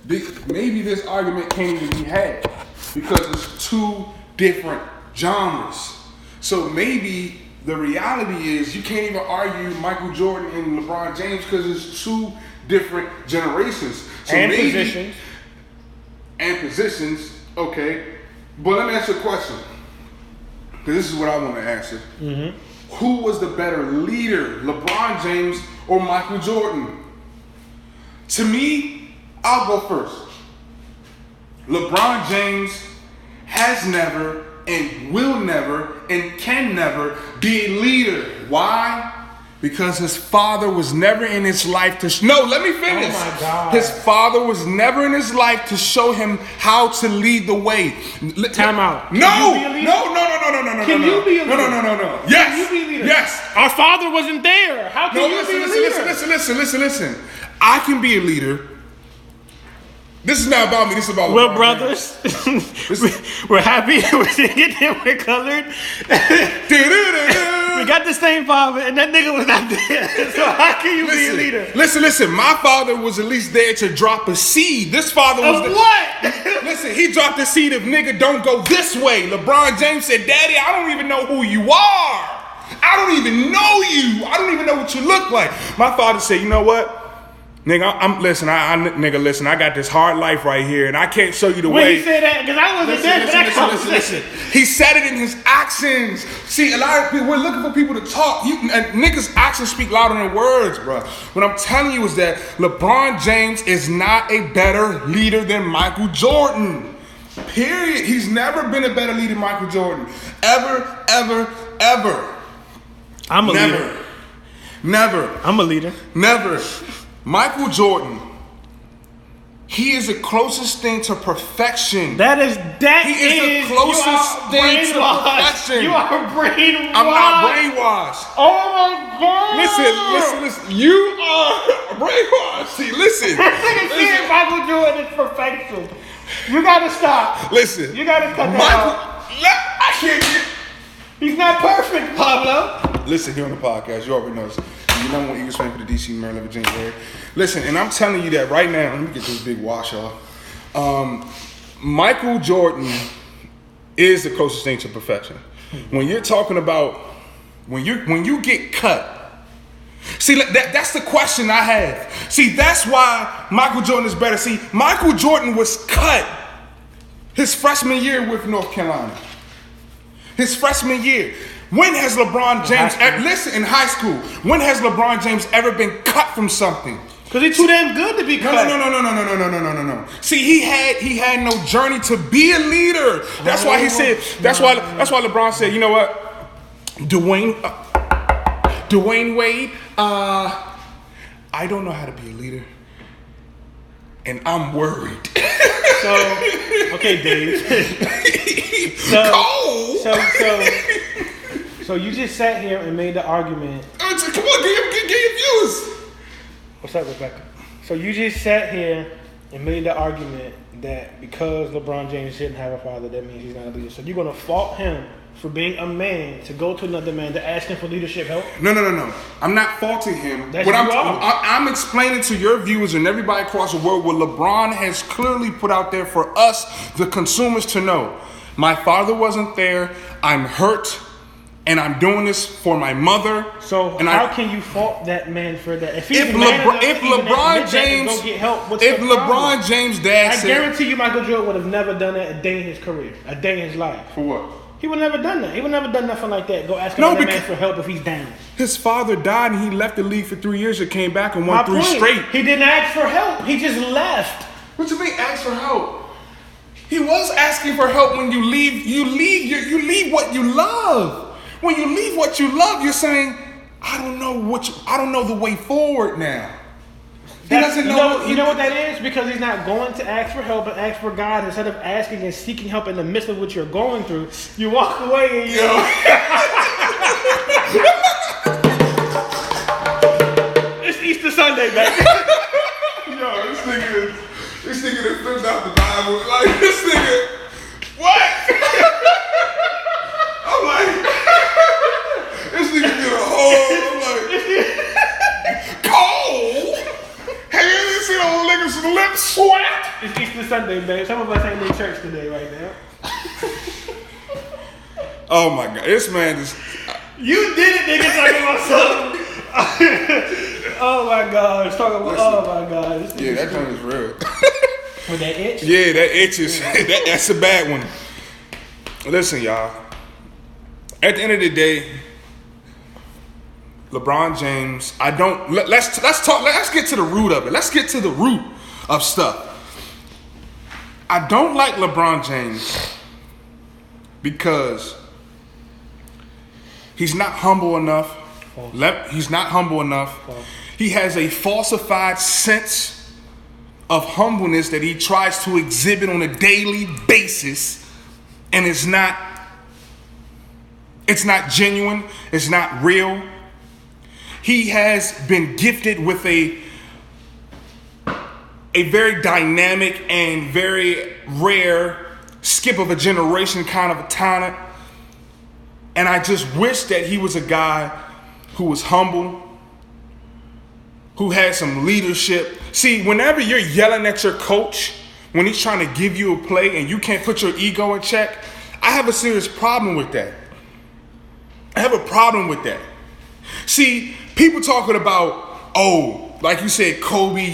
maybe this argument can't even be had because it's two different genres. So maybe the reality is you can't even argue Michael Jordan and LeBron James because it's two different generations. So and maybe, positions. And positions, okay. But let me ask you a question. Because this is what I want to answer. Mm-hmm. Who was the better leader, LeBron James or Michael Jordan? To me, I'll go first. LeBron James has never and will never and can never be a leader. Why? Because his father was never in his life to... No, let me finish. Oh my God. His father was never in his life to show him how to lead the way. Time out. No. Can you be a leader? No. Can you be a leader? No. Yes. Can you be a leader? Yes. Our father wasn't there. How can you be a leader? Listen. I can be a leader. This is not about me. This is about We're LeBron brothers. We're happy. We're singing and we're colored. We got the same father, and that nigga was not there. So how can you be a leader? Listen. My father was at least there to drop a seed. This father was what? Listen, he dropped the seed of nigga, don't go this way. LeBron James said, Daddy, I don't even know who you are. I don't even know you. I don't even know what you look like. My father said, you know what? Nigga, listen, I got this hard life right here, and I can't show you the way. When he said that, because I wasn't there for that conversation. Listen. He said it in his actions. See, a lot of people, we're looking for people to talk. Niggas' actions speak louder than words, bro. What I'm telling you is that LeBron James is not a better leader than Michael Jordan. Period. He's never been a better leader than Michael Jordan. Ever. I'm a leader. Never. I'm a leader. Never. Michael Jordan, he is the closest thing to perfection. He is the closest thing to perfection. You are brainwashed. I'm not brainwashed. Oh my God. Listen. You are brainwashed. See, listen. Michael Jordan is perfection. You gotta stop. Listen. You gotta cut that out. I can't get... He's not perfect, Pablo. Listen, here on the podcast, you already know this. You know what Eagles fan for the DC, Maryland, Virginia area. Listen, and I'm telling you that right now. Let me get this big wash off. Michael Jordan is the closest thing to perfection. When you're talking about when you get cut. See, that's the question I have. See, that's why Michael Jordan is better. See, Michael Jordan was cut his freshman year with North Carolina. His freshman year. When has LeBron James in high school? When has LeBron James ever been cut from something? Because he's too damn good to be cut. No. See, he had no journey to be a leader. That's why he said. That's why LeBron said, you know what, Dwayne Wade. I don't know how to be a leader, and I'm worried. Okay, Dave. So you just sat here and made the argument. Come on, get your views. What's up, Rebecca? So you just sat here and made the argument that because LeBron James didn't have a father, that means he's not a leader. So you're going to fault him for being a man to go to another man to ask him for leadership help? No. I'm not faulting him. I'm explaining to your viewers and everybody across the world what LeBron has clearly put out there for us, the consumers, to know. My father wasn't there. I'm hurt. And I'm doing this for my mother. So how can you fault that man for that? If LeBron James' dad said, I guarantee you, Michael Jordan would have never done that a day in his career, a day in his life. For what? He would have never done that. He would have never done nothing like that. Go ask another man for help if he's down. His father died and he left the league for 3 years and came back and won 3 straight. He didn't ask for help. He just left. What you mean ask for help? He was asking for help when you leave. You leave what you love. When you leave what you love, you're saying, I don't know the way forward now. He doesn't know. You know what that is? Because he's not going to ask for help, but ask for God. Instead of asking and seeking help in the midst of what you're going through, you walk away and it's Easter Sunday, baby. Yo, this nigga that flipped out the Bible. Like, this nigga, what? I'm like, this nigga did a whole, I'm like, cold? Have you ever seen old niggas with lips? What? It's Easter Sunday, babe. Some of us ain't in church today right now. Oh my God, this man is. You did it, nigga, talking about something. Oh my God, talking about. Listen, oh my God. Yeah, that joint is real. With that itch? Yeah, that itch is. That's a bad one. Listen, y'all. At the end of the day, LeBron James. I don't. Let's talk. Let's get to the root of it. Let's get to the root of stuff. I don't like LeBron James because he's not humble enough. He's not humble enough. He has a falsified sense of humbleness that he tries to exhibit on a daily basis, and it's not genuine. It's not real. He has been gifted with a very dynamic and very rare skip of a generation kind of a talent. And I just wish that he was a guy who was humble, who had some leadership. See, whenever you're yelling at your coach when he's trying to give you a play and you can't put your ego in check, I have a serious problem with that. I have a problem with that. See, people talking about, like you said, Kobe,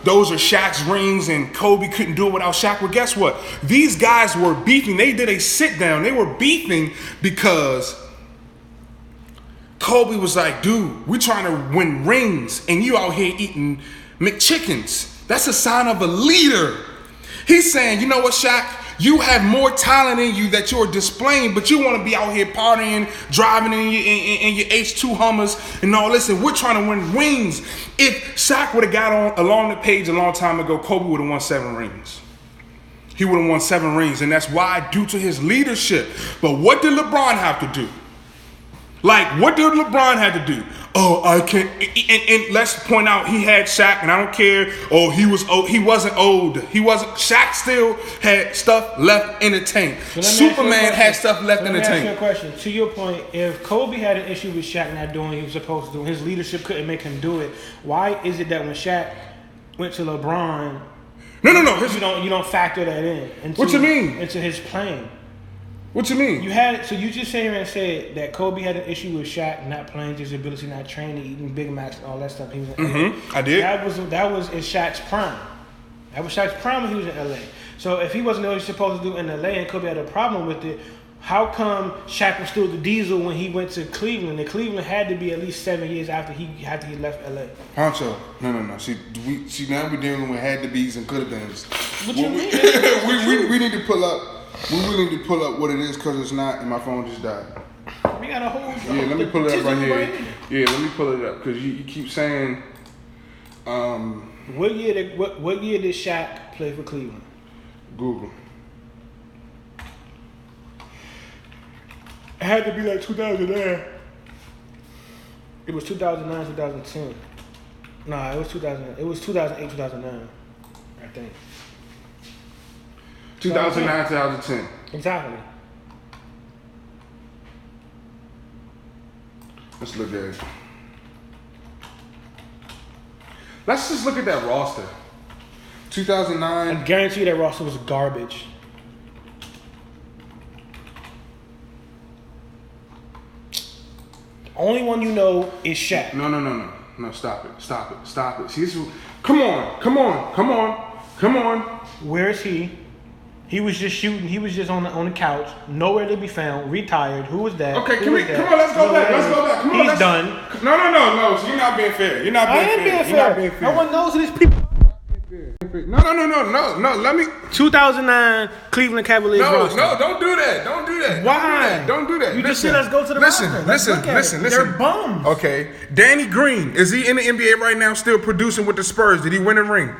those are Shaq's rings and Kobe couldn't do it without Shaq. Well, guess what? These guys were beefing. They did a sit down. They were beefing because Kobe was like, dude, we're trying to win rings and you out here eating McChickens. That's a sign of a leader. He's saying, you know what, Shaq? You have more talent in you that you're displaying, but you want to be out here partying, driving in your H2 Hummers and all this, and we're trying to win rings. If Shaq would have got along the page a long time ago, Kobe would have won 7 rings. He would have won 7 rings, and that's why, due to his leadership. But what did LeBron have to do? Like, what did LeBron have to do? Oh, I can't. And let's point out, he had Shaq, and I don't care. Oh, he was old. He wasn't old. He wasn't. Shaq still had stuff left in the tank. So Superman had stuff left in the tank. Let me ask you a question. To your point, if Kobe had an issue with Shaq not doing what he was supposed to do, his leadership couldn't make him do it. Why is it that when Shaq went to LeBron, no, you don't factor that in? What you mean? Into his playing. What you mean? So you just sat here and said that Kobe had an issue with Shaq not playing, disability, not training, eating Big Macs and all that stuff. He was in LA. I did. That was in Shaq's prime. That was Shaq's prime when he was in LA. So if he wasn't doing what he was supposed to do in LA and Kobe had a problem with it, how come Shaq was still the diesel when he went to Cleveland? And Cleveland had to be at least 7 years after he left LA. Honcho, no. See, now we're dealing with had to be's and could have beens. What you mean? We need to pull up. We really need to pull up what it is because it's not, and my phone just died. We got a whole. Yeah, let me pull it up right here. Yeah, let me pull it up because you keep saying. What year did Shaq play for Cleveland? Google. It had to be like 2009. It was 2009, 2010. Nah, it was 2000. It was 2008, 2009. I think. 2009, 2010. Exactly. Let's look at it. Let's just look at that roster. 2009. I guarantee you that roster was garbage. The only one you know is Shaq. No, stop it. See, this is, come on. Where is he? He was just shooting. He was just on the couch, nowhere to be found. Retired. Who was that? Okay, come on. Let's go back. Come on. He's done. No. So you're not being fair. You're not being fair. No one knows who these people. No. Let me. 2009 Cleveland Cavaliers. No, don't do that. Why? Don't do that. You just said let's go to the roster. Listen. They're bums. Okay, Danny Green, is he in the NBA right now? Still producing with the Spurs? Did he win a ring?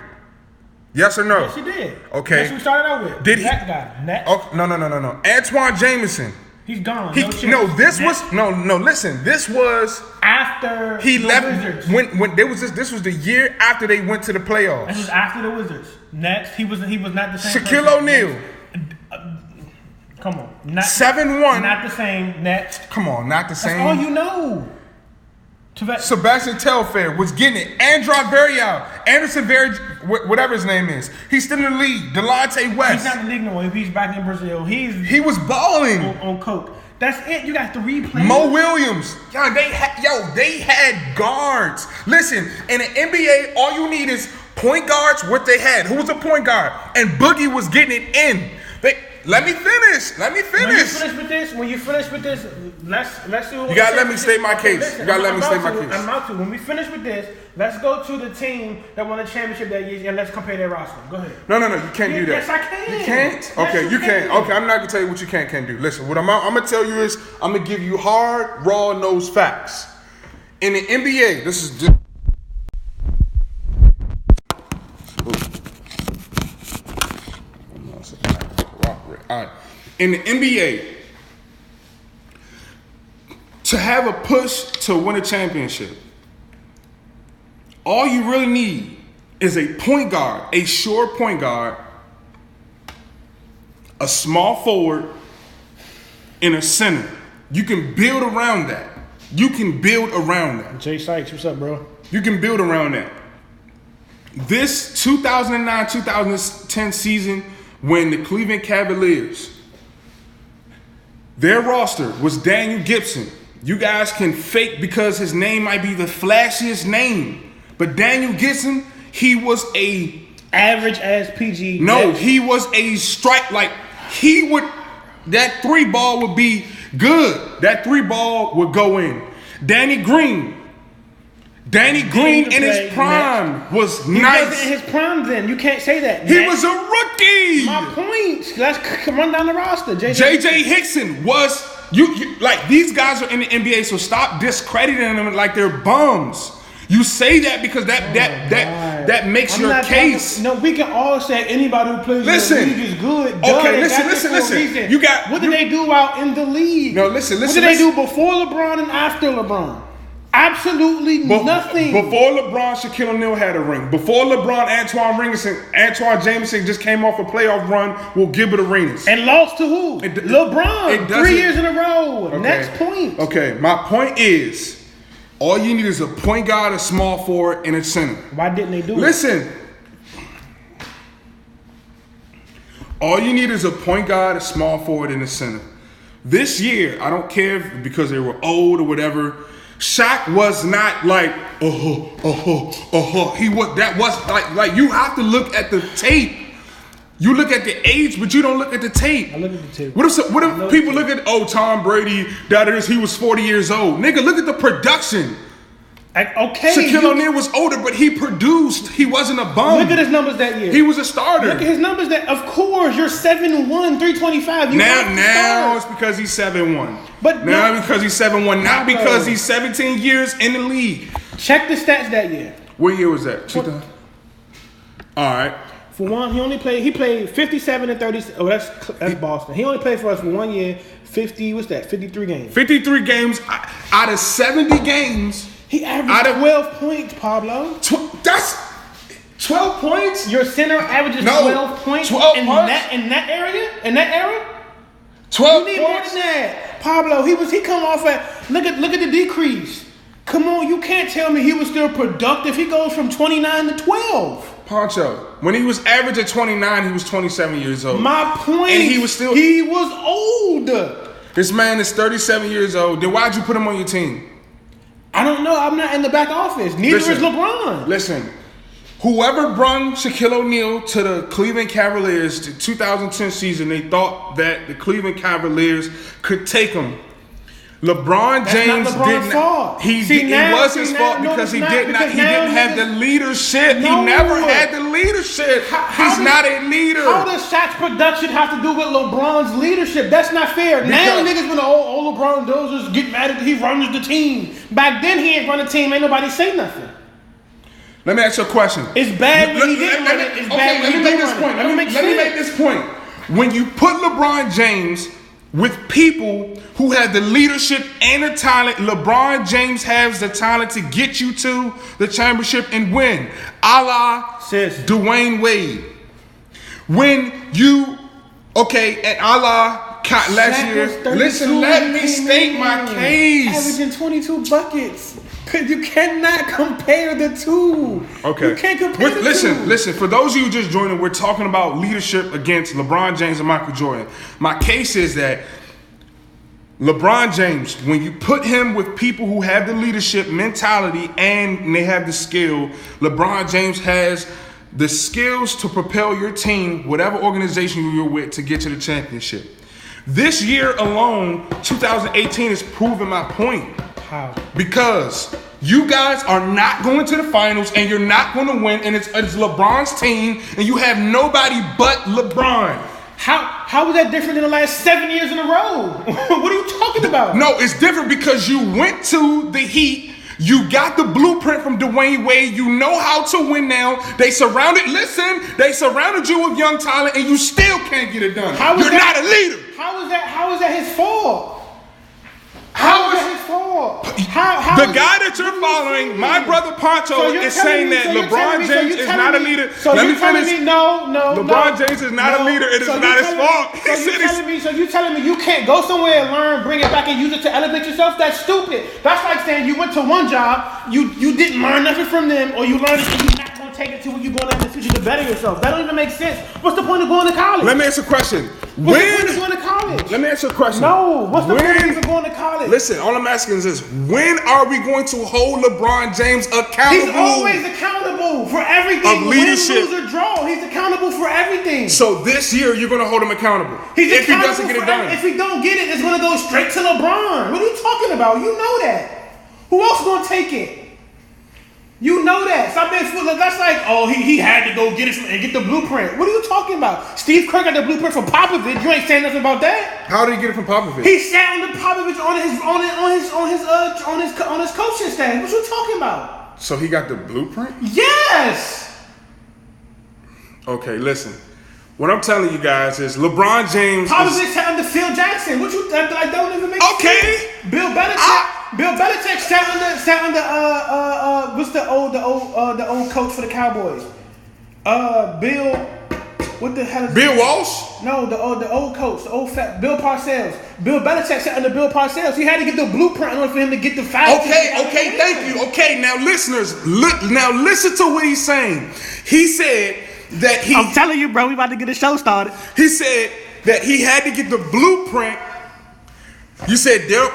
Yes or no? Yes, he did. Okay. That's what we started out with. Did he? That guy. Oh, no. Antoine Jameson. He's gone. Listen. This was after he the left. Wizards. When there was this was the year after they went to the playoffs. This was after the Wizards. Next, he was not the same. Shaquille O'Neal. Come on. 7-1. Not the same. Next. Come on, not the same. That's all you know. Sebastian Telfair was getting it. Androd Varial, whatever his name is. He's still in the league. Delonte West. He's not in the league no more. He's back in Brazil. He was balling on coke. That's it. You got 3 players. Mo Williams. They had guards. Listen, in the NBA, all you need is point guards. What they had. Who was a point guard? And Boogie was getting it in. Let me finish. When you finish with this, let's see what you gotta let me state my case. Listen, I'm about to. When we finish with this, let's go to the team that won the championship that year and let's compare their roster. Go ahead. No, you can't do that. Yes, I can. You can't? Okay, yes, you can. Okay, I'm not gonna tell you what you can't do. Listen, what I'm gonna tell you is I'm gonna give you hard, raw nosed facts. In the NBA, this is just all right. In the NBA, to have a push to win a championship, all you really need is a point guard, a sure point guard, a small forward, and a center. You can build around that. Jay Sykes, what's up, bro? You can build around that. This 2009-2010 season, when the Cleveland Cavaliers, their roster was Daniel Gibson. You guys can fake because his name might be the flashiest name. But Daniel Gibson, he was a average ass PG. No, he was a strike. Like, that 3 ball would be good. That 3 ball would go in. Danny Green in his prime was nice. He wasn't in his prime then. You can't say that. He was a rookie. My point. Let's run down the roster. JJ Hickson was like, these guys are in the NBA, so stop discrediting them like they're bums. You say that because that makes your case. No, we can all say anybody who plays in the league is good. Okay, listen. What did they do out in the league? No, listen. What did they do before LeBron and after LeBron? Absolutely nothing. Before LeBron, Shaquille O'Neal had a ring. Before LeBron, Antoine Jameson just came off a playoff run with Gilbert Arenas. And lost to who? LeBron. 3 years in a row. Okay. Next point. Okay, my point is, all you need is a point guard, a small forward, and a center. Why didn't they do it? Listen. All you need is a point guard, a small forward, and a center. This year, I don't care because they were old or whatever, Shaq was not like, He was, that was like you have to look at the tape. You look at the age, but you don't look at the tape. I look at the tape. What if people look at, Tom Brady, he was 40 years old. Nigga, look at the production. Okay. Shaquille O'Neal was older, but he produced. He wasn't a bum. Look at his numbers that year. He was a starter. Look at his numbers of course, you're 7'1", 325. Now it's because he's 7'1". Because he's 7'1", not because he's 17 years in the league. Check the stats that year. What year was that? 2000. All right. For one, he played 57 and 30. Oh, that's Boston. He only played for us for 1 year, 53 games. 53 games out of 70 games. He averaged 12 points, Pablo. That's 12 points? Your center averages 12 points 12 in that area? In that era? 12 points? You need more than that. Pablo, he come off at look at the decrease. Come on, you can't tell me he was still productive. He goes from 29 to 12. Poncho, when he was average at 29, he was 27 years old. My point. And he was old. This man is 37 years old. Then why'd you put him on your team? I don't know. I'm not in the back office. Neither is LeBron. Listen, whoever brung Shaquille O'Neal to the Cleveland Cavaliers the 2010 season, they thought that the Cleveland Cavaliers could take him. LeBron James didn't. Fault. It was his fault because he didn't have the leadership. He never had the leadership. He's not a leader. How does Shaq's production have to do with LeBron's leadership? That's not fair. Now niggas when all LeBron does is get mad at he runs the team. Back then he ain't run the team. Ain't nobody say nothing. Let me ask you a question. It's bad when he didn't run it. It's bad when he didn't run it. Let me make this point. When you put LeBron James with people who have the leadership and the talent, LeBron James has the talent to get you to the championship and win. A la Dwayne Wade. When you, and a la last year, listen, let me state my case. Averaging 22 buckets. You cannot compare the two. Okay. You can't compare the two. Listen. For those of you just joining, we're talking about leadership against LeBron James and Michael Jordan. My case is that LeBron James, when you put him with people who have the leadership mentality and they have the skill, LeBron James has the skills to propel your team, whatever organization you're with, to get to the championship. This year alone, 2018, has proven my point. How? Because you guys are not going to the finals and you're not going to win, and it's LeBron's team, and you have nobody but LeBron. How was that different than the last 7 years in a row? What are you talking about? No, it's different because you went to the Heat. You got the blueprint from Dwayne Wade. You know how to win now. They surrounded you with young talent, and you still can't get it done. You're not a leader. How is that his fault? How is that his fault? The guy that you're following, my brother Poncho, is saying that LeBron James is not a leader. Let me finish. No. LeBron James is not a leader. It is not his fault. So you telling me you can't go somewhere and learn, bring it back, and use it to elevate yourself? That's stupid. That's like saying you went to one job, you didn't learn nothing from them, or you learned it and you're not going to take it to where you're going in the future to better yourself. That don't even make sense. What's the point of going to college? Let me ask you a question. What's the point of going to college? Let me ask you a question. No. What's the point of going to college? Listen, all I'm asking is this: when are we going to hold LeBron James accountable? He's always accountable for everything. Of leadership. Win, lose, or draw. He's accountable for everything. So this year, you're going to hold him accountable. If he doesn't get it done. If he don't get it, it's going to go straight to LeBron. What are you talking about? You know that. Who else is going to take it? You know that. Stop being foolish. That's like, he had to go get it and get the blueprint. What are you talking about? Steve Kerr got the blueprint from Popovich. You ain't saying nothing about that. How did he get it from Popovich? He sat under Popovich on his coaching staff. What you talking about? So he got the blueprint? Yes. Okay, listen. What I'm telling you guys is LeBron James. Popovich sat under Phil Jackson. What you that don't even make sense. Okay. Bill Belichick sat under what's the old coach for the Cowboys? What the hell is Bill Walsh? No, the old coach, the old fat Bill Parcells. Bill Belichick sat under Bill Parcells. He had to get the blueprint in order for him to get the foul. Okay, thank you. Okay, now listeners, listen to what he's saying. He said that I'm telling you, bro, we about to get the show started. He said that he had to get the blueprint. You said Bill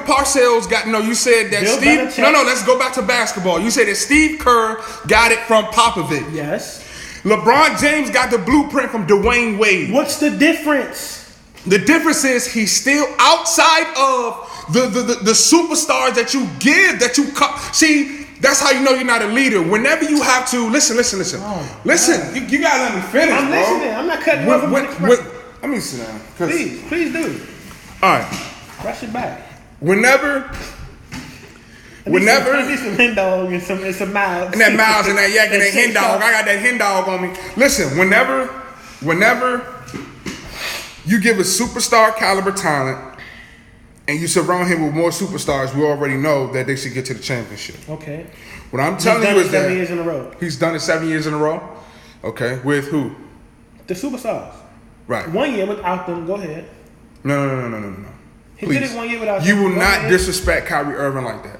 Parcells got you said that Bill Steve. Belichick. No. Let's go back to basketball. You said that Steve Kerr got it from Popovich. Yes. LeBron James got the blueprint from Dwayne Wade. What's the difference? The difference is he's still outside of the superstars that you give see. That's how you know you're not a leader. Whenever you have to listen. Listen. You gotta let me finish. I'm listening. I'm not cutting you off. Let me sit down. Please do. All right. Rush it back. Whenever. I need some hen dog and some miles. And that miles and that yak and that hen dog. I got that hen dog on me. Listen, whenever you give a superstar caliber talent and you surround him with more superstars, we already know that they should get to the championship. Okay. What I'm telling you is that 7 years in a row. He's done it 7 years in a row. Okay. With who? The superstars. Right. 1 year without them. Go ahead. No. He did it 1 year without them. You will not disrespect Kyrie Irving like that.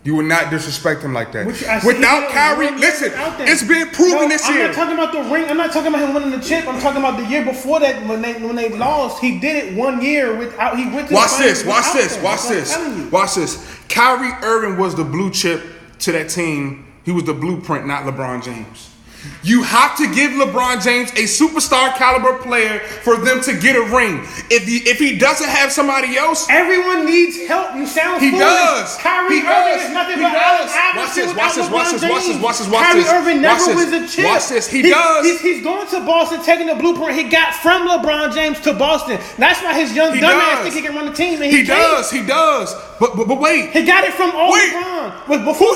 You will not disrespect him like that. Without Kyrie, listen, it's been proven this year. I'm not talking about the ring. I'm not talking about him winning the chip. I'm talking about the year before that when they lost. He did it 1 year without. He went to Watch this. Kyrie Irving was the blue chip to that team. He was the blueprint, not LeBron James. You have to give LeBron James a superstar caliber player for them to get a ring. If he doesn't have somebody else, everyone needs help. You sound foolish. He does. Kyrie Irving is nothing but Allen Iverson. Watch this. Kyrie Irving never was a chip. Watch this. He does. He's going to Boston, taking the blueprint he got from LeBron James to Boston. That's why his young dumbass think he can run the team. And he does. But wait. He got it from LeBron. But before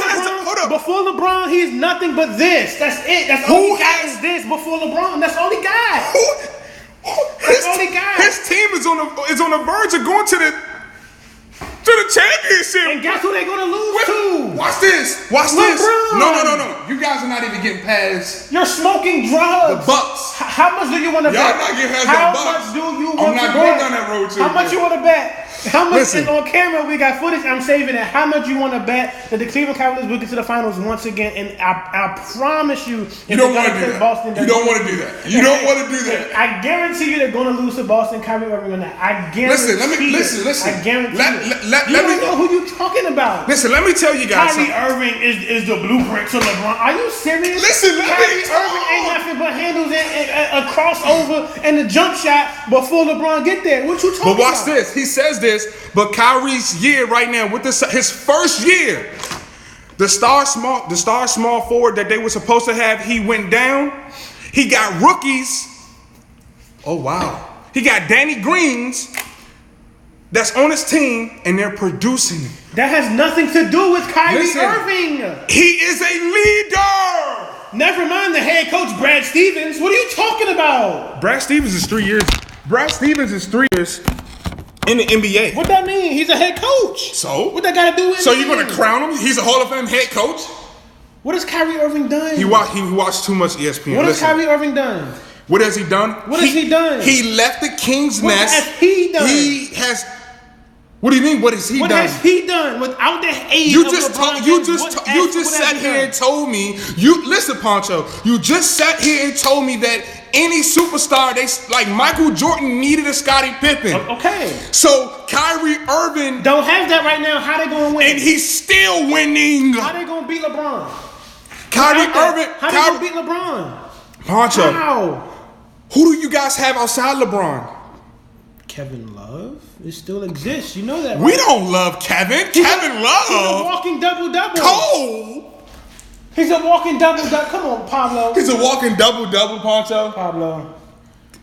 LeBron, he's nothing but this. That's it. That's all he got is this before LeBron. That's all he got. That's all he got. His team is on the verge of going to the championship. And guess who they're gonna lose to? Watch this. LeBron. No. You guys are not even getting past. You're smoking drugs. The Bucks. How much do you want to bet? Y'all not getting past the Bucks. How much do you want to bet? I'm not going down that road too. How much you want to bet? How much is on camera? We got footage. I'm saving it. How much you want to bet that the Cleveland Cavaliers will get to the finals once again? And I promise you, you don't want to do that. Boston, you don't want to do that. You don't want to do that. I guarantee you they're going to lose to Boston. Kyrie Irving on that. I guarantee. Listen. I guarantee. Let me know who you talking about. Listen, let me tell you guys. Kyrie Irving is the blueprint to LeBron. Are you serious? Listen, Kyrie Irving ain't nothing but handles and a crossover and a jump shot before LeBron get there. What you talking about? But watch this. He says this, but Kyrie's year right now with his first year, the star small forward that they were supposed to have, he went down. He got rookies. Oh wow. He got Danny Greens that's on his team, and they're producing. That has nothing to do with Kyrie Irving. He is a leader. Never mind the head coach, Brad Stevens. What are you talking about? Brad Stevens is 3 years. Brad Stevens is 3 years in the NBA. What that mean? He's a head coach. So? What that got to do with So you're going to crown him? He's a Hall of Fame head coach? What has Kyrie Irving done? He watched too much ESPN. What has Kyrie Irving done? What has he done? What has he done? He left the King's Nest. What has he done? He has... What do you mean? What has he done? What has he done without the aid of LeBron James? You just sat here and told me. Listen, Poncho. You just sat here and told me that any superstar, like Michael Jordan, needed a Scottie Pippen. Okay. So Kyrie Irving don't have that right now. How they gonna win? And he's still winning. How they gonna beat LeBron? Kyrie Irving. How they gonna beat LeBron? Poncho. How? Who do you guys have outside LeBron? Kevin Love. It still exists. You know that, right? We don't love Kevin. Kevin Love. He's a walking double-double. Cole. He's a walking double-double. Come on, Pablo. He's a walking double-double, Poncho. Pablo.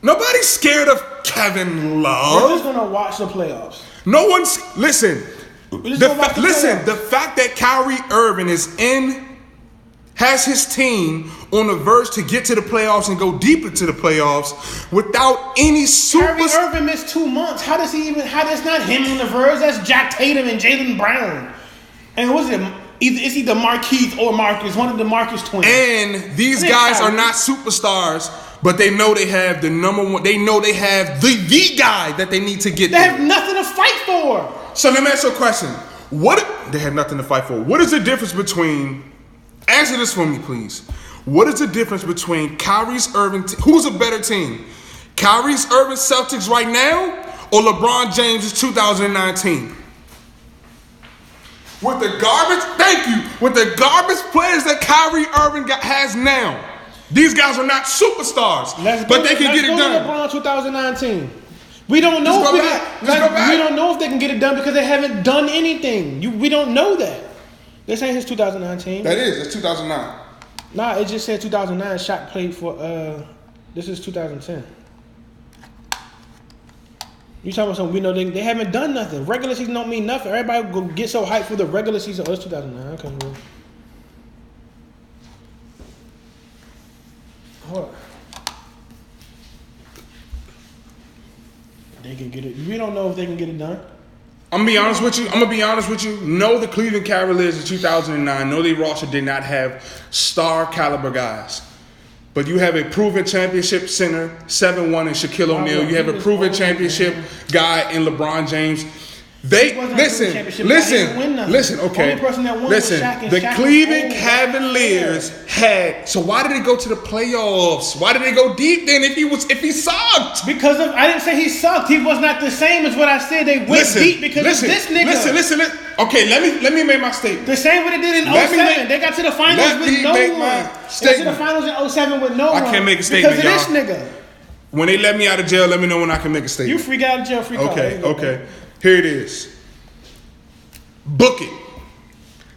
Nobody's scared of Kevin Love. We're just going to watch the playoffs. No one's... Listen. The fact that Kyrie Irving has his team on the verge to get to the playoffs and go deep into the playoffs without any Kyrie Irving missed 2 months. How that's not him on the verge? That's Jack Tatum and Jaylen Brown. And what's it? It's either Marquise or Marcus, one of the Marcus twins. And these guys are not superstars, but they know they have the number one. They know they have the guy that they need to get. They have nothing to fight for. So let me ask you a question. They have nothing to fight for. What is the difference between... Answer this for me, please. What is the difference between Kyrie's Irving... Who's a better team? Kyrie's Irving Celtics right now or LeBron James' 2019? With the garbage... Thank you. With the garbage players that Kyrie Irving has now. These guys are not superstars. But they can get it done. LeBron 2019. We don't know we don't know if they can get it done because they haven't done anything. We don't know that. This ain't his 2019. It's 2009. Nah, it just said 2009. Shot played for this is 2010. You talking about something we know they haven't done nothing. Regular season don't mean nothing. Everybody go get so hyped for the regular season. Oh, it's 2009. Okay, well. What? They can get it. We don't know if they can get it done. I'm gonna be honest with you. No, the Cleveland Cavaliers in 2009. No, their roster did not have star caliber guys. But you have a proven championship center, 7-1 in Shaquille O'Neal. You have a proven championship guy in LeBron James. Listen. Okay. Listen. The Cleveland Cavaliers had. So why did they go to the playoffs? Why did they go deep then? If he sucked? Because I didn't say he sucked. He was not the same as what I said. They went deep because of this nigga. Listen. Okay, let me make my statement. The same way they did in 07. They got to the finals with no one. They got to the finals in 07 with no one. I can't make a statement, because of this nigga. When they let me out of jail, let me know when I can make a statement. You freak out of jail, freak out. Okay. Here it is. Book it.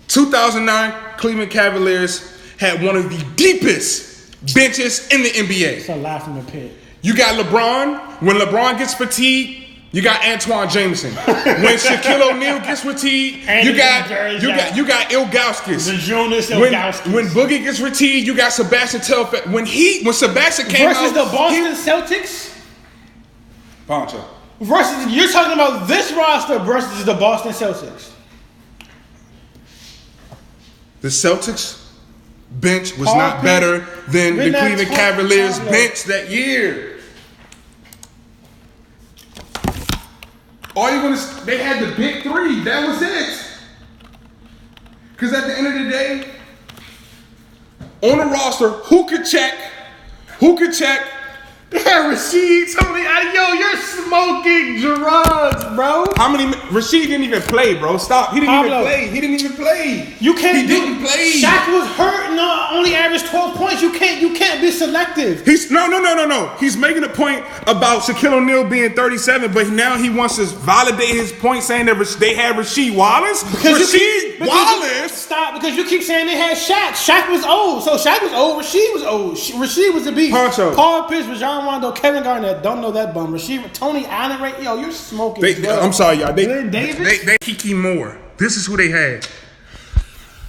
2009 Cleveland Cavaliers had one of the deepest benches in the NBA. It's a laugh from the pit. You got LeBron. When LeBron gets fatigued, you got Antoine Jameson. When Shaquille O'Neal gets fatigued, you got Ilgauskas. The Jonas Ilgauskas. When Boogie gets fatigued, you got Sebastian Telfair. When Sebastian came versus the Boston Celtics. Poncho. You're talking about this roster versus the Boston Celtics. The Celtics bench was not better than the Cleveland Cavaliers bench that year. All you're gonna they had the big three. That was it. Because at the end of the day, on the roster, who could check? They had Rasheed, Tony. Yo, you're smoking drugs, bro. How many? Rasheed didn't even play, bro. Stop. He didn't even play. You can't. He didn't play. Shaq was hurt and only averaged 12 points. You can't be selective. No. He's making a point about Shaquille O'Neal being 37, but now he wants to validate his point, saying that they had Rasheed Wallace. Because you keep saying they had Shaq. Shaq was old, so Shaq was old. Rasheed was old. Rasheed was the beast. Poncho. Paul Pierce, Rajon Rondo, Kevin Garnett. Don't know that bum. Rasheed, Tony Allen, right? Yo, you're smoking. I'm sorry, y'all. They Kiki Moore. This is who they had.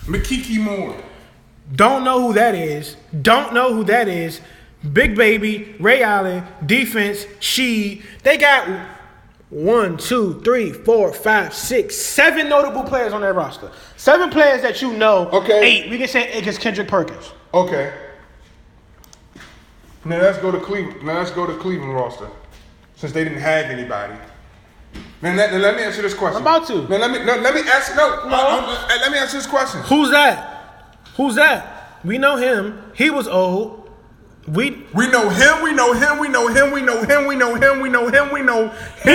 McKiki Moore. Don't know who that is. Big Baby, Ray Allen, defense, Sheed. They got 1, 2, 3, 4, 5, 6, 7 notable players on that roster. 7 players that you know. Okay. 8. We can say against Kendrick Perkins. Okay. Now let's go to Cleveland roster, since they didn't have anybody. Now let me ask you this question. I'm about to. Now let me ask you this question. Who's that? We know him. He was old. We know him. He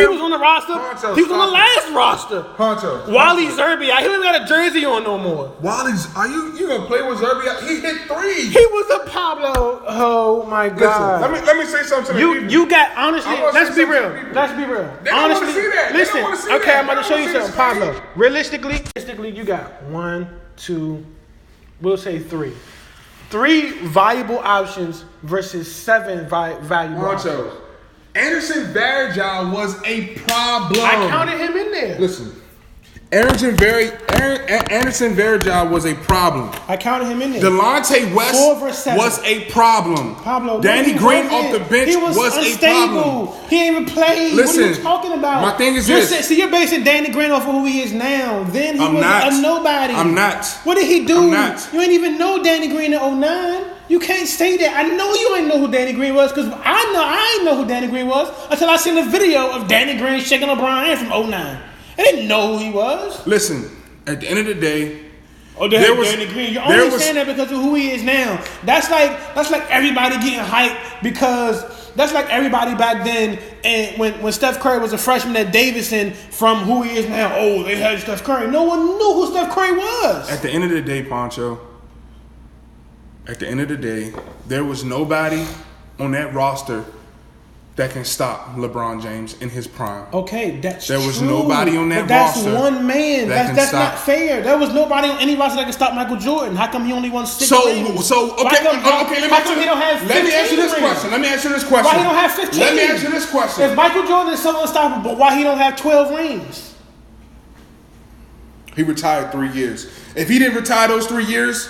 was on the roster. Poncho, he was on the last roster. Poncho. Wally Zerbe. He don't got a jersey on no more. Wally's. Are you gonna play with Zerbe? He hit 3. He was a Pablo. Oh my God. Listen, let me say something to people. You got honestly. Let's be real. They don't Honestly, want to see that. listen. Okay, I'm about to show you something, Pablo. Pablo. Realistically, you got 1, 2. We'll say 3. 3 valuable options versus 7 valuable options. Anderson Varejao was a problem. I counted him in there. Listen, Anderson Varejao was a problem. I counted him in there. Delonte West was a problem. Pablo, Danny Green off the bench was unstable. A problem. He ain't even played. Listen, what are you talking about? My thing is this. See, you're basing Danny Green off of who he is now. Then he was a nobody. I'm not. What did he do? I'm not. You ain't even know Danny Green in 09. You can't say that. I know you ain't know who Danny Green was, because I ain't know who Danny Green was until I seen the video of Danny Green shaking LeBron hand from 09. I didn't know who he was. Listen, at the end of the day, Danny Green. You're only saying that because of who he is now. That's like everybody getting hyped because that's like everybody back then. And when Steph Curry was a freshman at Davidson, from who he is now. Oh, they had Steph Curry. No one knew who Steph Curry was. At the end of the day, Poncho. At the end of the day, there was nobody on that roster that can stop LeBron James in his prime. Okay, that's true. There was true, nobody on that roster. That's one man. That's not fair. There was nobody on any roster that can stop Michael Jordan. How come he only won 6 rings? So okay. How come he don't have 15 Let me ask you this question. Why he don't have 15? Let me ask you this question. If Michael Jordan is so unstoppable, why he don't have 12 rings? He retired 3 years. If he didn't retire those 3 years,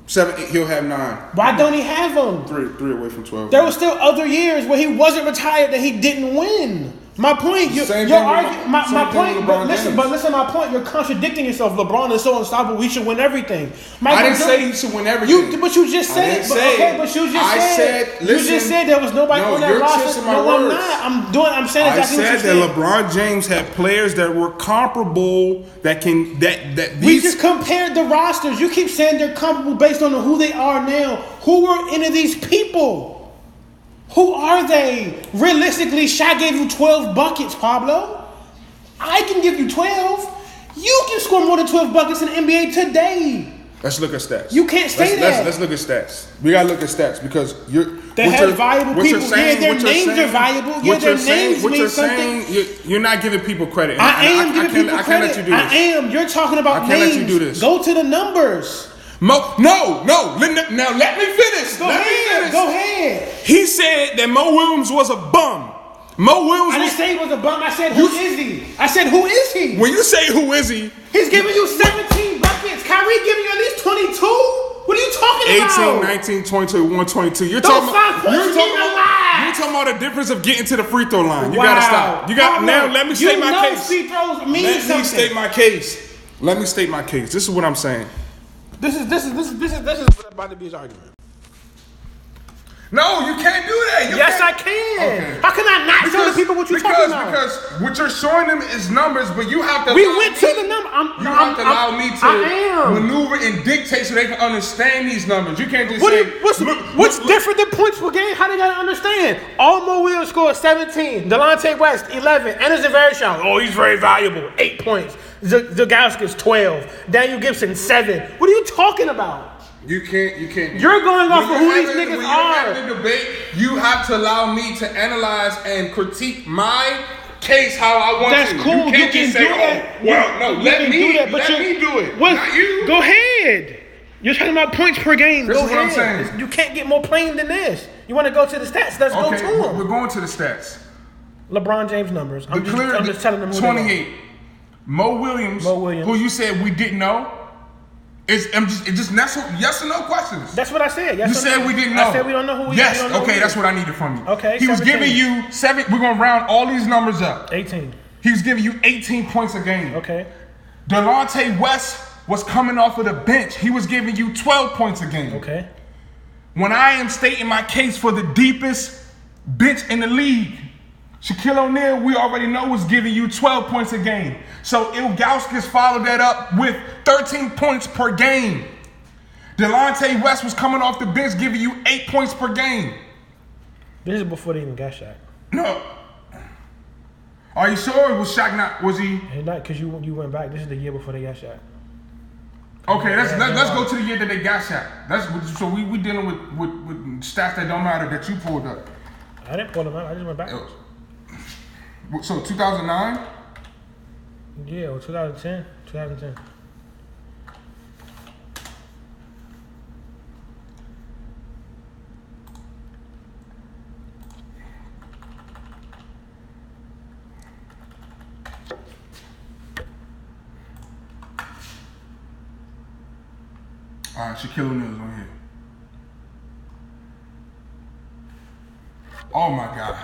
7, he'll have 9. Why don't he have them? 3 away from 12. There were still other years where he wasn't retired that he didn't win. My point, you're arguing. My point, but listen, my point. You're contradicting yourself. LeBron is so unstoppable. He should win everything. I didn't say he should win everything. But you just said. You just said there was nobody on that roster. No, I'm not. I'm saying exactly what you said. I said that LeBron James had players that were comparable. We just compared the rosters. You keep saying they're comparable based on who they are now. Who were any of these people? Who are they? Realistically, Shaq gave you 12 buckets, Pablo. I can give you 12. You can score more than 12 buckets in the NBA today. Let's look at stats. You can't say that. Let's look at stats. We gotta look at stats because they have valuable people. Their names are valuable. Their names mean something. You're not giving people credit. I am giving people credit. I can't let you do this. I am. You're talking about names. I can't let you do this. Go to the numbers. No. Now let me finish. Go ahead. He said that Mo Williams was a bum. I didn't say he was a bum. I said, who is he? I said, who is he? When you say who is he, he's giving you 17 buckets. Kyrie giving you at least 22. What are you talking about? 18, 19, 22, 122. You're talking about the difference of getting to the free throw line. You gotta stop. Now let me state my case. Free throws mean something. Let me state my case. This is what I'm saying. This is what about to be his argument. No, you can't do that. Yes, I can. Okay. How can I not tell the people what you're talking about. Because what you're showing them is numbers, but you have to. We went to the number. You have to allow me to maneuver and dictate so they can understand these numbers. You can't just what's different than points per game? How they gotta understand? Almo Williams scored 17. Delonte West 11. Anderson Varejao, oh, he's very valuable. 8 points. Zagowski's 12. Daniel Gibson 7. What are you talking about? You can't. You're going off of who these niggas are. When you're having a debate, you have to allow me to analyze and critique my case how I want That's to. cool. You can't just say, let me do it. Not you. Go ahead. You're talking about points per game. This go is ahead. what I'm saying. You can't get more plain than this. You want to go to the stats? Let's go to them. We're going to the stats. LeBron James numbers. I'm just telling them who 28. Mo Williams, who you said we didn't know. It's just yes or no questions. That's what I said. Yes you said we didn't know. I said we don't know who we Yes, we don't know okay, that's what I needed from you. Okay, he was giving you 7. We're going to round all these numbers up. 18. He was giving you 18 points a game. Okay. Delonte West was coming off of the bench. He was giving you 12 points a game. Okay. When I am stating my case for the deepest bench in the league, Shaquille O'Neal, we already know, was giving you 12 points a game. So Ilgauskas followed that up with 13 points per game. Delonte West was coming off the bench giving you 8 points per game. This is before they even got Shaq. No. Are you sure? Was Shaq not? Was he? Not because you went back. This is the year before they got Shaq. Okay, let's go to the year that they got Shaq. So we dealing with stats that don't matter that you pulled up. I didn't pull them out. I just went back. So 2009? Yeah, or 2010. 2010. All right, Shaquille O'Neal's on here. Oh my God!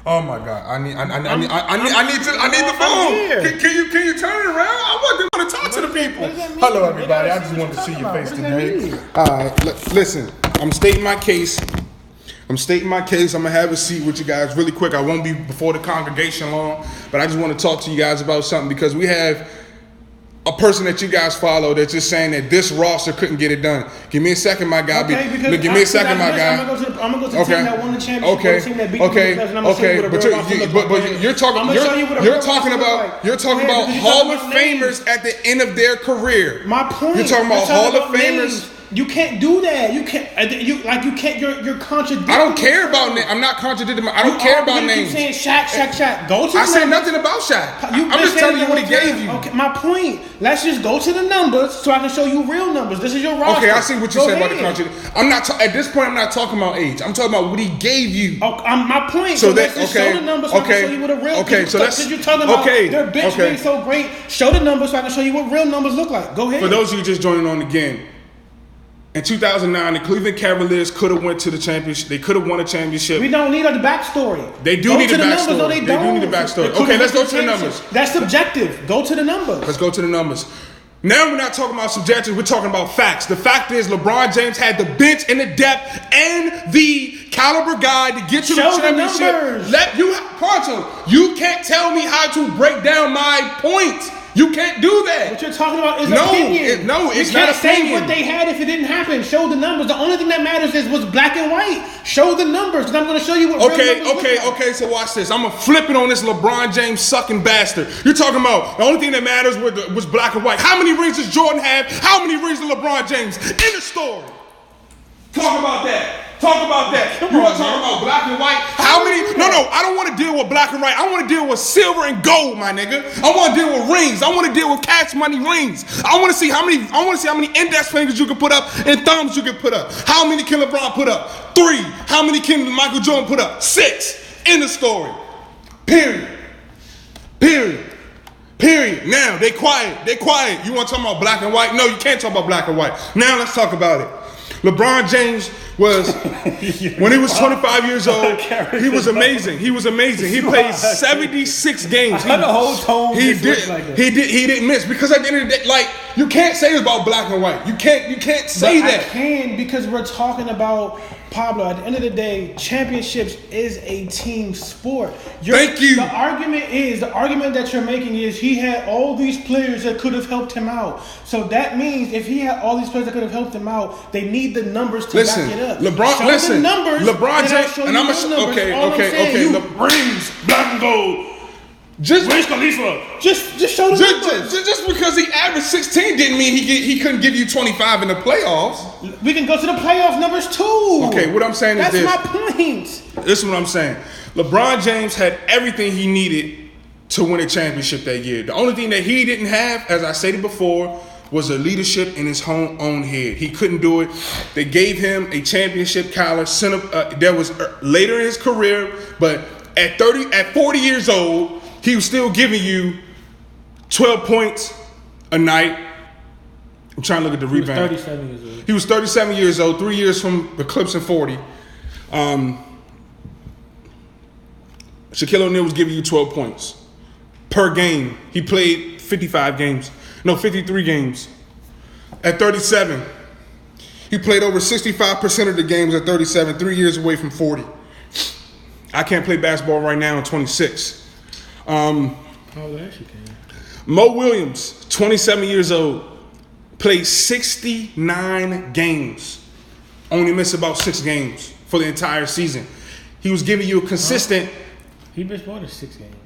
I need the phone. Can you turn it around? I want to talk to the people. Hello, everybody. I just wanted to see your face today. All right, listen. I'm stating my case. I'm gonna have a seat with you guys really quick. I won't be before the congregation long, but I just want to talk to you guys about something because we have a person that you guys follow that's just saying that this roster couldn't get it done. Give me a second, my guy. Give me a second, my guy. I'm gonna go to the team that won the championship. The team that beat the Lakers, and I'm gonna show you what a real roster looks like. But you're talking about Hall of Famers at the end of their career. My point. You're talking about Hall of Famers. You can't do that. You can't. You're contradicting. I don't care about names. I'm not contradicting. I don't care about names. You saying Shaq. Go to. I said nothing about Shaq. I'm just telling you what he gave you. Okay, my point. Let's just go to the numbers so I can show you real numbers. This is your roster. Okay, I see what you said about the contradiction. I'm not. At this point, I'm not talking about age. I'm talking about what he gave you. My point. So let's just show the numbers so I can show you what a real. Okay, so because you're talking about their bench being so great. Show the numbers so I can show you what real numbers look like. Go ahead. For those of you just joining on again. In 2009, the Cleveland Cavaliers could have went to the championship. They could have won a championship. We don't need a backstory. They do need a backstory. They do need a backstory. Okay, let's go to the numbers. That's subjective. Go to the numbers. Let's go to the numbers. Now we're not talking about subjective. We're talking about facts. The fact is LeBron James had the bench and the depth and the caliber guy to get to the championship. You can't tell me how to break down my point. You can't do that. What you're talking about is opinion. It's not opinion. You can't say what they had if it didn't happen. Show the numbers. The only thing that matters is what's black and white. Show the numbers, and I'm going to show you what real numbers look like. Okay, so watch this. I'm going to flip it on this LeBron James sucking bastard. You're talking about the only thing that matters was black and white. How many rings does Jordan have? How many rings does LeBron James? In the story. Talk about that. You want to talk about black and white? How many? No, I don't want to deal with black and white. I want to deal with silver and gold, my nigga. I want to deal with rings. I want to deal with cash money rings. I want to see how many index fingers you can put up and thumbs you can put up. How many can LeBron put up? 3. How many can Michael Jordan put up? 6. In the story. Period. Now they quiet. You want to talk about black and white? No, you can't talk about black and white. Now let's talk about it. LeBron James was, when he was 25 years old, he was amazing. He played 76 games. The whole tone he didn't miss because at the end of the day, you can't say it's about black and white. You can't say that. I can because we're talking about Pablo, at the end of the day, championships is a team sport. Thank you. The argument that you're making is he had all these players that could have helped him out. So that means if he had all these players that could have helped him out, they need the numbers to back it up. LeBron, the numbers, LeBron James, and I'm okay. Rings, black and gold. Just Wiz Khalifa. Just show the numbers. Just because he averaged 16 didn't mean he couldn't give you 25 in the playoffs. We can go to the playoff numbers too. Okay, what I'm saying is this. That's my point. This is what I'm saying. LeBron James had everything he needed to win a championship that year. The only thing that he didn't have, as I stated before, was a leadership in his own head. He couldn't do it. They gave him a championship collar. That was later in his career, but at 40 years old, he was still giving you 12 points a night. I'm trying to look at the rebound. He was 37 years old, 3 years from eclipsing 40. Shaquille O'Neal was giving you 12 points per game. He played 53 games. At 37, he played over 65% of the games at 37, 3 years away from 40. I can't play basketball right now at 26. Mo Williams, 27 years old, played 69 games. Only missed about 6 games for the entire season. He was giving you a consistent. He missed more than 6 games.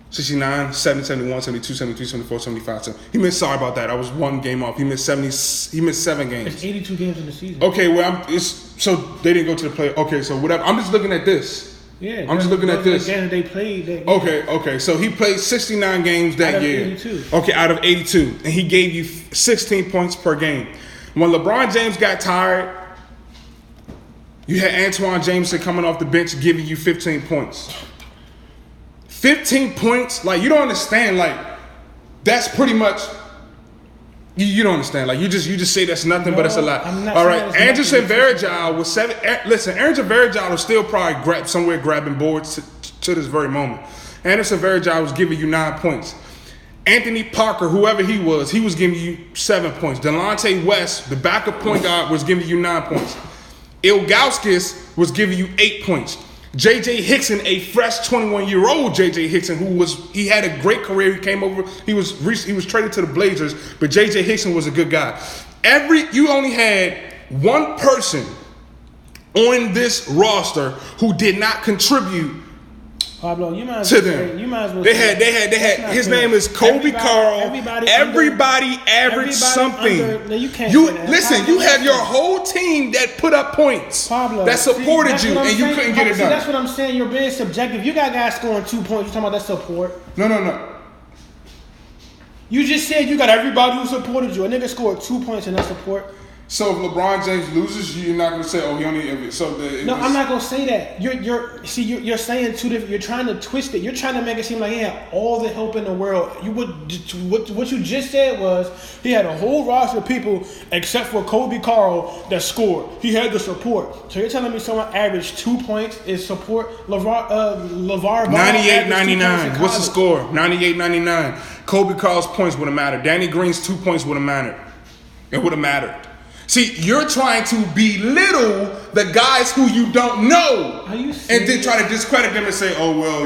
69, 70, 71, 72, 73, 74, 75. He missed, sorry about that. I was 1 game off. He missed 7 games. It's 82 games in the season. Okay, well, so they didn't go to the play. Okay, so whatever. I'm just looking at this. Yeah, I'm just looking at this. The game they played that game. Okay. So he played 69 games that year. 82. Okay, out of 82. And he gave you 16 points per game. When LeBron James got tired, you had Antoine Jameson coming off the bench giving you 15 points. 15 points? Like, you don't understand. Like, that's pretty much... You don't understand. Like, you just say that's nothing, but it's a lot. All right, Anderson Varejao was 7. Listen, Anderson Varejao was still probably grabbing boards to this very moment. Anderson Varejao was giving you 9 points. Anthony Parker, whoever he was giving you 7 points. Delonte West, the backup point guard, was giving you 9 points. Ilgauskas was giving you 8 points. J.J. Hickson, a fresh 21-year-old J.J. Hickson, he had a great career. He came over. He was traded to the Blazers, but J.J. Hickson was a good guy. You only had one person on this roster who did not contribute. Pablo, you might as well to them. Say, you might as well. They had. His name is Kobe Carl. Everybody averaged something. You can't. Listen. You have your whole team that put up points. Pablo, that supported you, and you couldn't get it done. That's what I'm saying. You're being subjective. You got guys scoring 2 points. You're talking about that support. No. You just said you got everybody who supported you. A nigga scored 2 points in that support. So if LeBron James loses, you're not gonna say, "Oh, he only." I'm not gonna say that. You're saying two different. You're trying to twist it. You're trying to make it seem like he had all the help in the world. What you just said was he had a whole roster of people except for Kobe Carl that scored. He had the support. So you're telling me someone averaged 2 points is support? LeVar Ball 98-99. What's the score? 98-99. Kobe Carl's points would have mattered. Danny Green's 2 points would have mattered. It would have mattered. See, you're trying to belittle the guys who you don't know. Are you serious? And then try to discredit them and say, oh, well,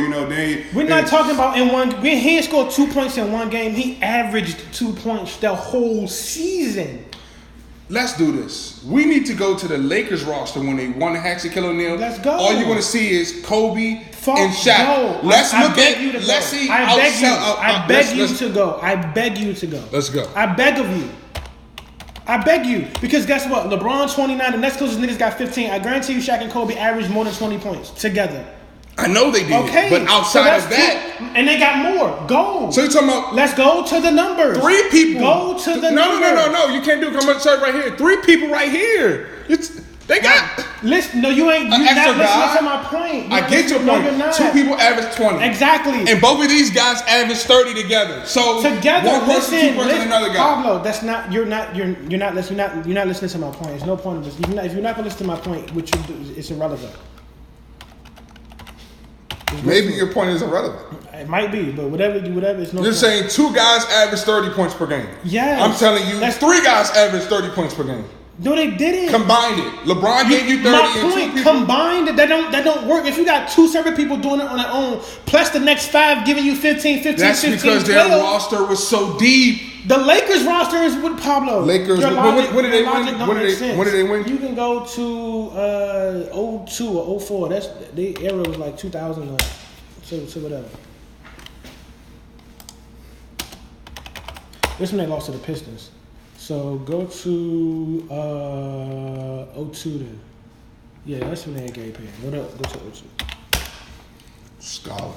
We're not talking about in one... He didn't score 2 points in one game. He averaged 2 points the whole season. Let's do this. We need to go to the Lakers roster when they won the Shaquille O'Neal. Let's go. All you're going to see is Kobe and Shaq. Go. Let's I look beg at... you to Let's go. see... I beg you to go. I beg you to go. Let's go. I beg of you. I beg you. Because guess what? LeBron 29, the next closest niggas got 15. I guarantee you Shaq and Kobe averaged more than 20 points together. I know they did. Okay. But outside of that... And they got more. Go. So you're talking about... Let's go to the numbers. 3 people. Go to the numbers. No. You can't do it. I'm going to show you right here. 3 people right here. They got... Listen, no, you ain't... You're not listening to my point. I get your point. You're not. 2 people average 20. Exactly. And both of these guys average 30 together. So together, one person, 2 person, another guy. Pablo, that's not... You're not listening to my point. There's no point of this. If you're not going to listen to my point, what you do, it's irrelevant. Maybe your point is irrelevant. It might be, but whatever, it's no You're point. saying 2 guys average 30 points per game. Yeah. I'm telling you, 3 guys average 30 points per game. No, they didn't. Combined it. LeBron gave you 30 My and two point, people. combined it, that don't work. If you got two separate people doing it on their own, plus the next 5 giving you 15, That's 15, because 12. their roster was so deep. The Lakers roster is with Pablo. Lakers. Your What did they your win? logic don't What make did sense. they win? You can go to 02 or 04. That's the era was like 2000 or so whatever. This one they lost to the Pistons. So go to 02 then. Yeah, that's when they had Gary Payton. Go to 02. Scholar.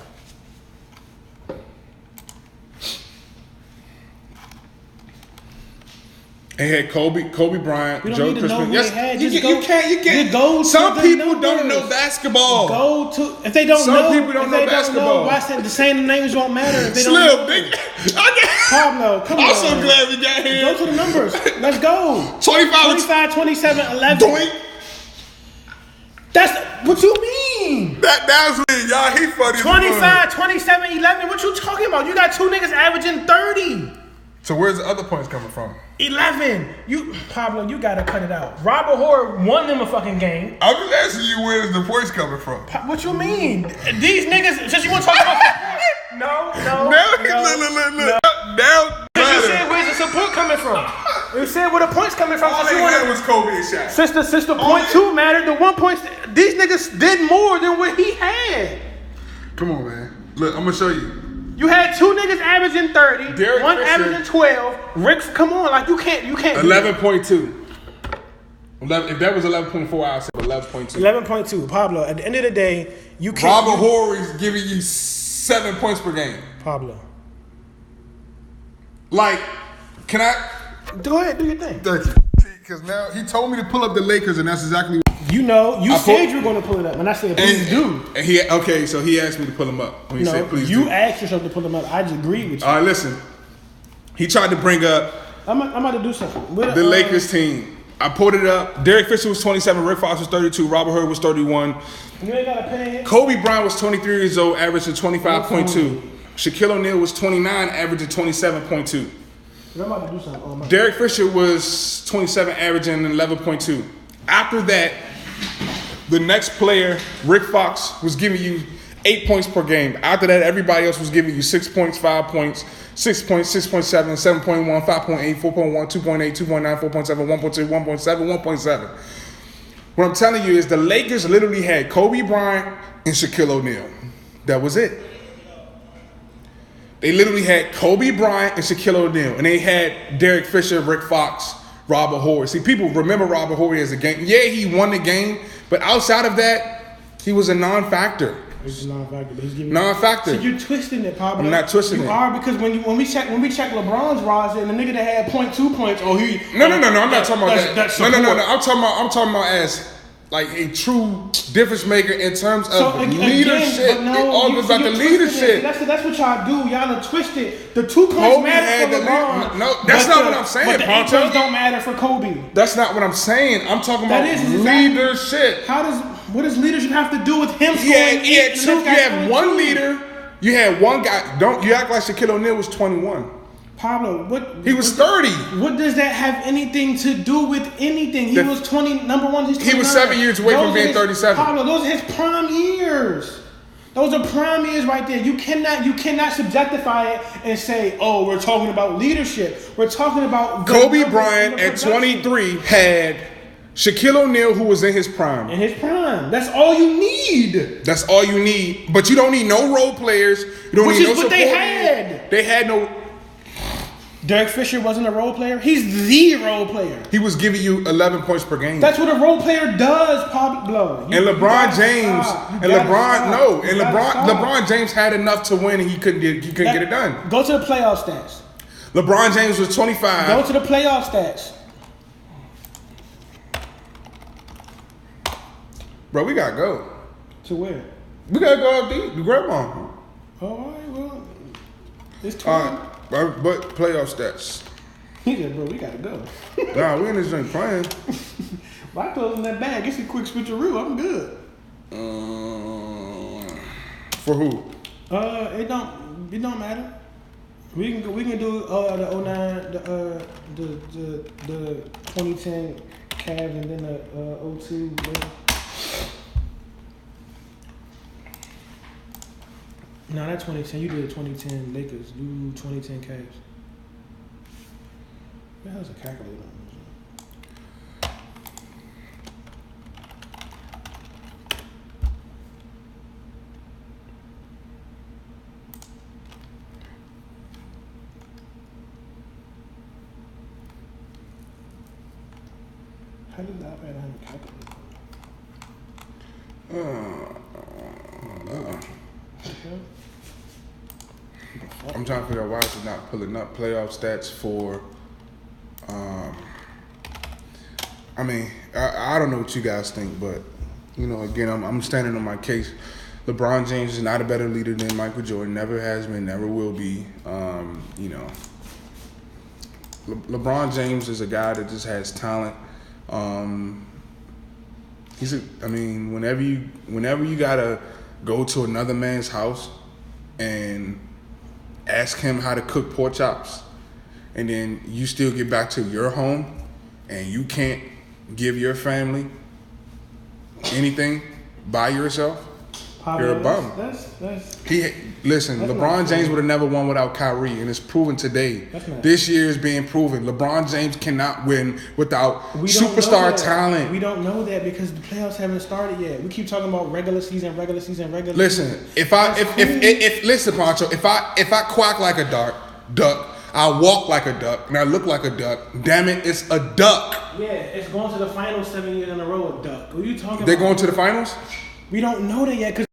They had Kobe Bryant, You don't Joe need to know Crispin. who Yes, they had. you Just can't. go to Some the people don't numbers. know basketball. Go to if they don't Some know. people don't if know they basketball. Don't know, the same names won't matter if they Slim, don't know. nigga. Pablo, come on. I'm so glad we got here. Go to the numbers. Let's go. 25, 27, 11. Doink. That's what you mean. That's what y'all. He funny. 25, 27, 11. What you talking about? You got two niggas averaging 30. So where's the other points coming from? 11. Pablo, you gotta cut it out. Robert Horry won them a fucking game. I'm just asking you where's the points coming from. What you mean? These niggas, since you want to talk about support. No. Look. Now, You said where's the support coming from? You said where the points coming from. all they had was Kobe and Shaq. Since the point two mattered, the 1 point, these niggas did more than what he had. Come on, man. Look, I'm gonna show you. You had two niggas averaging 30, Derek one Fisher. averaging 12. Rick's, come on, like you can't. 11.2. If that was 11.4, I'd say 11.2. 11.2. Pablo, at the end of the day, you can't. Robert Horry's giving you 7 points per game. Pablo. Like, can I? Go ahead, do your thing. Thank you. Because now he told me to pull up the Lakers, and that's exactly what. You know, you said you were going to pull it up, and I said, please do. And so he asked me to pull him up. When he said, please do. You asked yourself to pull them up. I just agreed with you. All right, listen. He tried to bring up I'm about to do something. the Lakers team. I pulled it up. Derek Fisher was 27. Rick Fox was 32. Robert Horry was 31. You ain't got a pen here? Kobe Bryant was 23 years old, averaging 25.2. Shaquille O'Neal was 29, averaging 27.2. I'm about to do something. Derek Fisher was 27, averaging 11.2. After that, the next player, Rick Fox, was giving you 8 points per game. After that, everybody else was giving you 6 points, 5 points, 6 points, 6.7, 7.1, 5.8, 4.1, 2.8, 2.9, 4.7, 1.2, 1.7, 1.7. What I'm telling you is the Lakers literally had Kobe Bryant and Shaquille O'Neal. That was it. They literally had Kobe Bryant and Shaquille O'Neal. And they had Derek Fisher, Rick Fox, Robert Horry. See, people remember Robert Horry as a game. Yeah, he won the game. But outside of that, he was a non-factor. He's a non-factor, but he's giving Non-factor. So you're twisting it, Pablo. I'm not twisting it. You are, because when we check LeBron's roster and the nigga that had 0.2 points, No. I'm not talking about that. No. I'm talking about as like a true difference maker in terms of leadership. It all goes about the leadership. That's what y'all do. Y'all done twisted. The 2 points Kobe matter had for the LeBron. No, that's not what I'm saying, But the 8 Poncho. points don't matter for Kobe. That's not what I'm saying. I'm talking about leadership. What does leadership have to do with him scoring? You had one leader. You had one guy. You act like Shaquille O'Neal was 21. Pablo, he was 30. What does that have anything to do with anything? He was 20. Number one, he's 29. He was 7 years away from being 37. Pablo, those are his prime years. Those are prime years right there. You cannot subjectify it and say, "Oh, we're talking about leadership." We're talking about Kobe Bryant at 23 had Shaquille O'Neal, who was in his prime. In his prime. That's all you need. That's all you need. But you don't need no role players. You don't need no support. Which is what they had. They had no. Derek Fisher wasn't a role player. He's the role player. He was giving you 11 points per game. That's what a role player does, Pablo. And LeBron James, LeBron James had enough to win, and he couldn't get it done. Go to the playoff stats. LeBron James was 25. Go to the playoff stats. Bro, we gotta go. To where? We gotta go up the grandma. All right, well, it's 20. But playoff stats. He said, bro, we gotta go. Nah, we in this joint playing. My clothes in that bag. It's a quick switcheroo. I'm good. For who? It don't matter. We can do the 09, the 2010 Cavs and then the 02 Lakers. No, not 2010. You did 2010 Lakers. You 2010 Cavs. What the hell's a calculator on this? How does that iPad have a calculator? I'm trying to figure out why it's not pulling up playoff stats for. I mean, I don't know what you guys think, but you know, again, I'm standing on my case. LeBron James is not a better leader than Michael Jordan. Never has been, never will be. You know, LeBron James is a guy that just has talent. Whenever you gotta go to another man's house and ask him how to cook pork chops, and then you still get back to your home and you can't give your family anything by yourself, you're a bum. Listen, LeBron James would have never won without Kyrie, and it's proven today. This year is being proven. LeBron James cannot win without superstar talent. We don't know that because the playoffs haven't started yet. We keep talking about regular season. Listen, Pancho, if I quack like a duck, I walk like a duck, and I look like a duck. Damn it, it's a duck. Yeah, it's going to the finals 7 years in a row. A duck. What are you talking about? They're going to the finals? We don't know that yet because